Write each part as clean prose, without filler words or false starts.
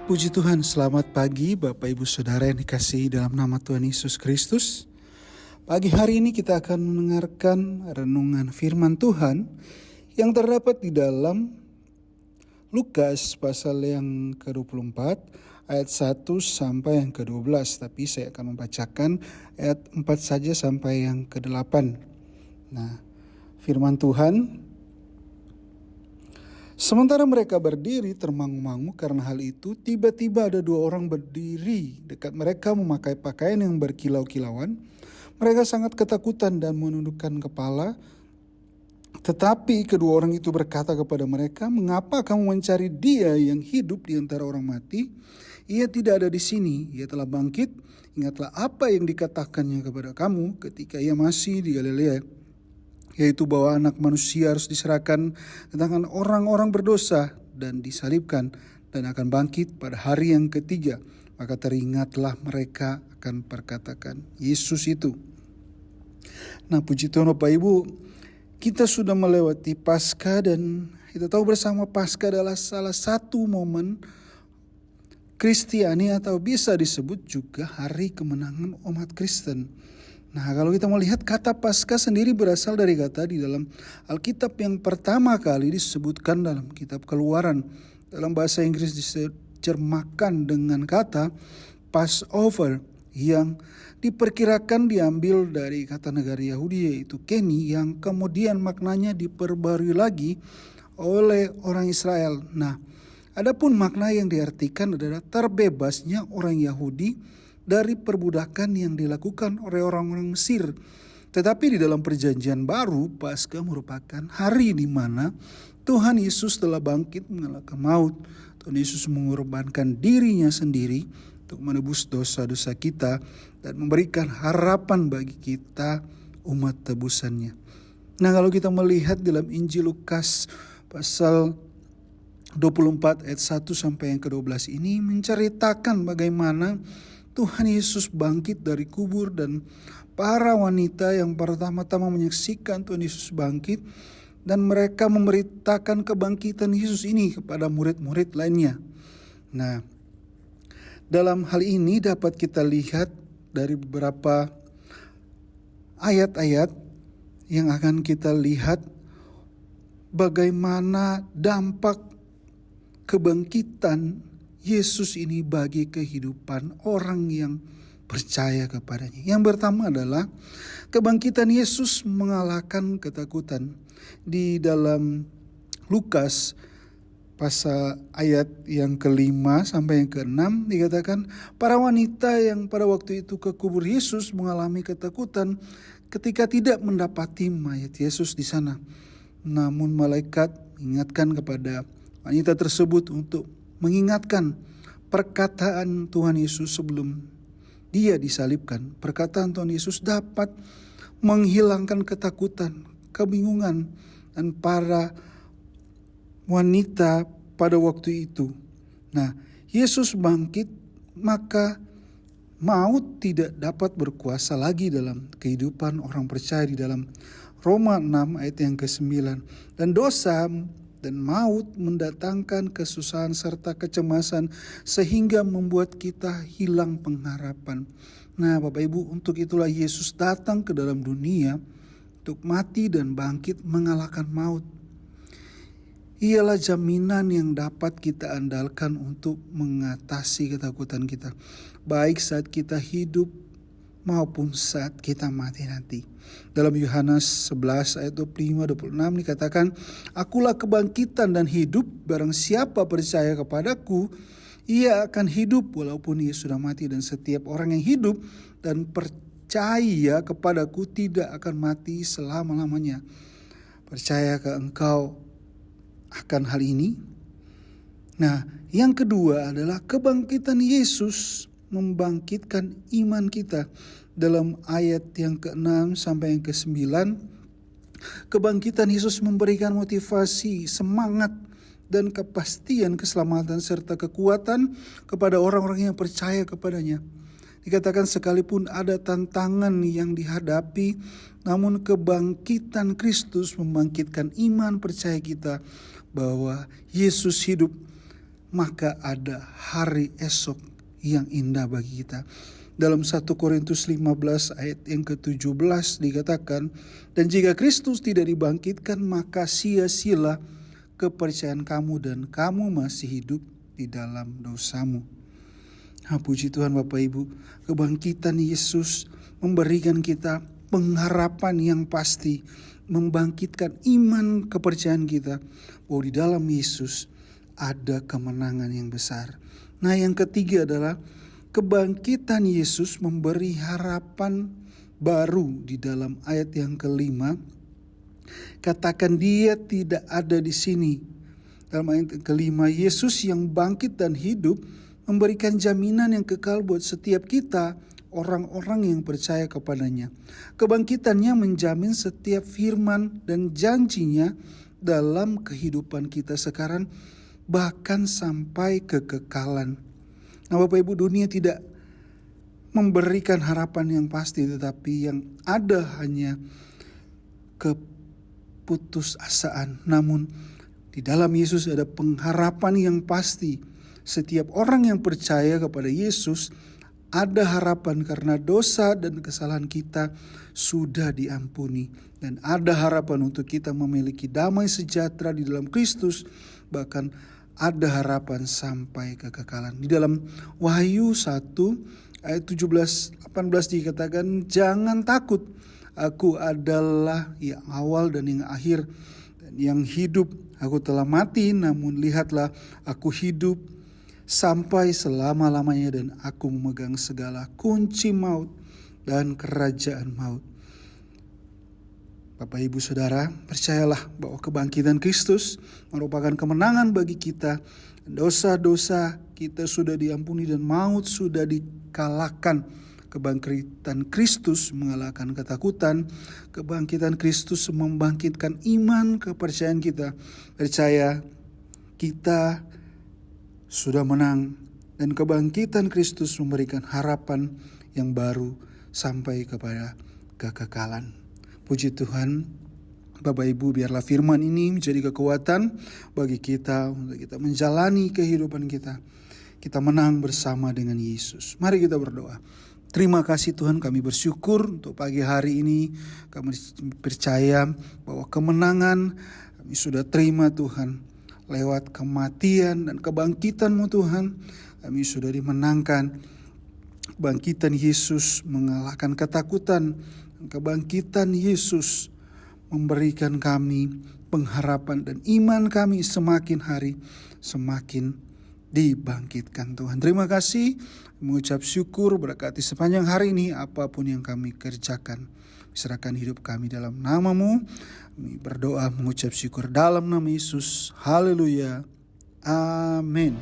Puji Tuhan, selamat pagi Bapak Ibu Saudara yang dikasihi dalam nama Tuhan Yesus Kristus. Pagi hari ini kita akan mendengarkan renungan firman Tuhan yang terdapat di dalam Lukas pasal yang ke-24 ayat 1 sampai yang ke-12. Tapi saya akan membacakan ayat 4 saja sampai yang ke-8. Nah, firman Tuhan: sementara mereka berdiri termangu-mangu karena hal itu, tiba-tiba ada dua orang berdiri dekat mereka memakai pakaian yang berkilau-kilauan. Mereka sangat ketakutan dan menundukkan kepala. Tetapi kedua orang itu berkata kepada mereka, "Mengapa kamu mencari Dia yang hidup di antara orang mati? Ia tidak ada di sini, Ia telah bangkit. Ingatlah apa yang dikatakannya kepada kamu ketika Ia masih di Galilea, yaitu bahwa Anak Manusia harus diserahkan ke tangan orang-orang berdosa dan disalibkan dan akan bangkit pada hari yang ketiga." Maka teringatlah mereka akan perkataan Yesus itu. Nah, puji Tuhan Bapak Ibu, kita sudah melewati Paskah dan kita tahu bersama Paskah adalah salah satu momen Kristiani atau bisa disebut juga hari kemenangan umat Kristen. Nah, kalau kita melihat kata Paskah sendiri berasal dari kata di dalam Alkitab yang pertama kali disebutkan dalam kitab Keluaran. Dalam bahasa Inggris diterjemahkan dengan kata Passover, yang diperkirakan diambil dari kata negara Yahudi yaitu Keni, yang kemudian maknanya diperbarui lagi oleh orang Israel. Nah, adapun makna yang diartikan adalah terbebasnya orang Yahudi dari perbudakan yang dilakukan oleh orang-orang Mesir. Tetapi di dalam perjanjian baru, Paskah merupakan hari di mana Tuhan Yesus telah bangkit mengalahkan maut. Tuhan Yesus mengorbankan dirinya sendiri untuk menebus dosa-dosa kita dan memberikan harapan bagi kita umat tebusannya. Nah, kalau kita melihat dalam Injil Lukas pasal 24 ayat 1 sampai yang ke-12 ini menceritakan bagaimana Tuhan Yesus bangkit dari kubur dan para wanita yang pertama-tama menyaksikan Tuhan Yesus bangkit dan mereka memberitakan kebangkitan Yesus ini kepada murid-murid lainnya. Nah, dalam hal ini dapat kita lihat dari beberapa ayat-ayat yang akan kita lihat bagaimana dampak kebangkitan Yesus ini bagi kehidupan orang yang percaya kepadanya. Yang pertama adalah kebangkitan Yesus mengalahkan ketakutan. Di dalam Lukas pasal ayat yang ke-5 sampai yang ke-6 dikatakan, para wanita yang pada waktu itu ke kubur Yesus mengalami ketakutan ketika tidak mendapati mayat Yesus di sana. Namun malaikat mengingatkan kepada wanita tersebut untuk mengingatkan perkataan Tuhan Yesus sebelum Dia disalibkan. Perkataan Tuhan Yesus dapat menghilangkan ketakutan, kebingungan, dan para wanita pada waktu itu. Nah, Yesus bangkit, maka maut tidak dapat berkuasa lagi dalam kehidupan orang percaya di dalam Roma 6 ayat yang ke-9. Dan dosa dan maut mendatangkan kesusahan serta kecemasan sehingga membuat kita hilang pengharapan. Nah, Bapak Ibu, untuk itulah Yesus datang ke dalam dunia untuk mati dan bangkit mengalahkan maut. Ialah jaminan yang dapat kita andalkan untuk mengatasi ketakutan kita, baik saat kita hidup maupun saat kita mati nanti. Dalam Yohanes 11 ayat 25-26 dikatakan, "Akulah kebangkitan dan hidup, barang siapa percaya kepadaku, ia akan hidup walaupun ia sudah mati, dan setiap orang yang hidup dan percaya kepadaku tidak akan mati selama-lamanya." Percayakah engkau akan hal ini? Nah, yang kedua adalah kebangkitan Yesus membangkitkan iman kita. Dalam ayat yang ke-6 sampai yang ke-9, kebangkitan Yesus memberikan motivasi, semangat, dan kepastian keselamatan serta kekuatan kepada orang-orang yang percaya kepadanya. Dikatakan sekalipun ada tantangan yang dihadapi, namun kebangkitan Kristus membangkitkan iman percaya kita bahwa Yesus hidup maka ada hari esok yang indah bagi kita. Dalam 1 Korintus 15 ayat yang ke-17 dikatakan, dan jika Kristus tidak dibangkitkan, maka sia-sialah kepercayaan kamu dan kamu masih hidup di dalam dosamu. Puji Tuhan Bapak Ibu, kebangkitan Yesus memberikan kita pengharapan yang pasti, membangkitkan iman kepercayaan kita bahwa di dalam Yesus ada kemenangan yang besar. Nah, yang ketiga adalah kebangkitan Yesus memberi harapan baru. Di dalam ayat yang kelima, katakan dia tidak ada di sini. Dalam ayat kelima, Yesus yang bangkit dan hidup memberikan jaminan yang kekal buat setiap kita, orang-orang yang percaya kepadanya. Kebangkitannya menjamin setiap firman dan janjinya dalam kehidupan kita sekarang, bahkan sampai kekekalan. Nah Bapak Ibu, dunia tidak memberikan harapan yang pasti, tetapi yang ada hanya keputusasaan. Namun di dalam Yesus ada pengharapan yang pasti. Setiap orang yang percaya kepada Yesus ada harapan karena dosa dan kesalahan kita sudah diampuni. Dan ada harapan untuk kita memiliki damai sejahtera di dalam Kristus. Bahkan ada harapan sampai kekekalan. Di dalam Wahyu 1 ayat 17-18 dikatakan, jangan takut, aku adalah yang awal dan yang akhir dan yang hidup. Aku telah mati, namun lihatlah aku hidup sampai selama-lamanya, dan aku memegang segala kunci maut dan kerajaan maut. Bapak Ibu Saudara, percayalah bahwa kebangkitan Kristus merupakan kemenangan bagi kita. Dosa-dosa kita sudah diampuni dan maut sudah dikalahkan. Kebangkitan Kristus mengalahkan ketakutan. Kebangkitan Kristus membangkitkan iman kepercayaan kita. Percaya kita sudah menang, dan kebangkitan Kristus memberikan harapan yang baru sampai kepada kekekalan. Puji Tuhan, Bapak Ibu, biarlah firman ini menjadi kekuatan bagi kita untuk kita menjalani kehidupan kita. Kita menang bersama dengan Yesus. Mari kita berdoa. Terima kasih Tuhan, kami bersyukur untuk pagi hari ini. Kami percaya bahwa kemenangan kami sudah terima Tuhan. Lewat kematian dan kebangkitan-Mu Tuhan, kami sudah dimenangkan. Kebangkitan Yesus mengalahkan ketakutan. Kebangkitan Yesus memberikan kami pengharapan, dan iman kami semakin hari semakin dibangkitkan Tuhan. Terima kasih, mengucap syukur, berkati sepanjang hari ini apapun yang kami kerjakan. Serahkan hidup kami dalam nama-Mu. Kami berdoa mengucap syukur dalam nama Yesus. Haleluya. Amin.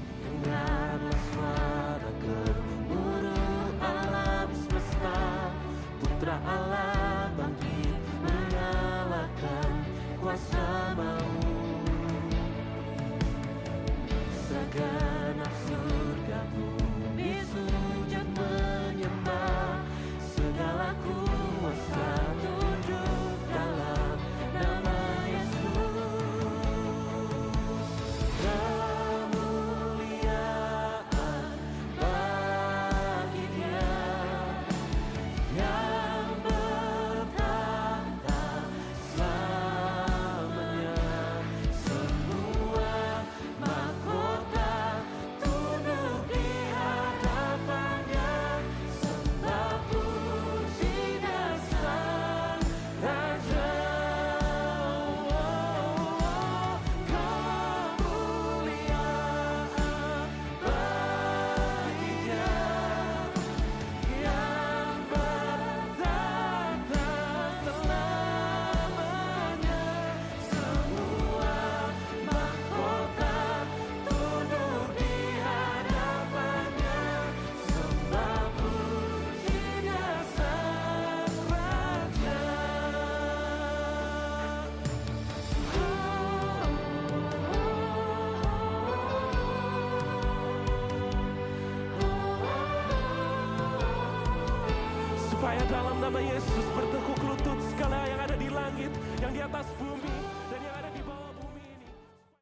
Supaya dalam nama Yesus bertekuk lutut segala yang ada di langit, yang di atas bumi.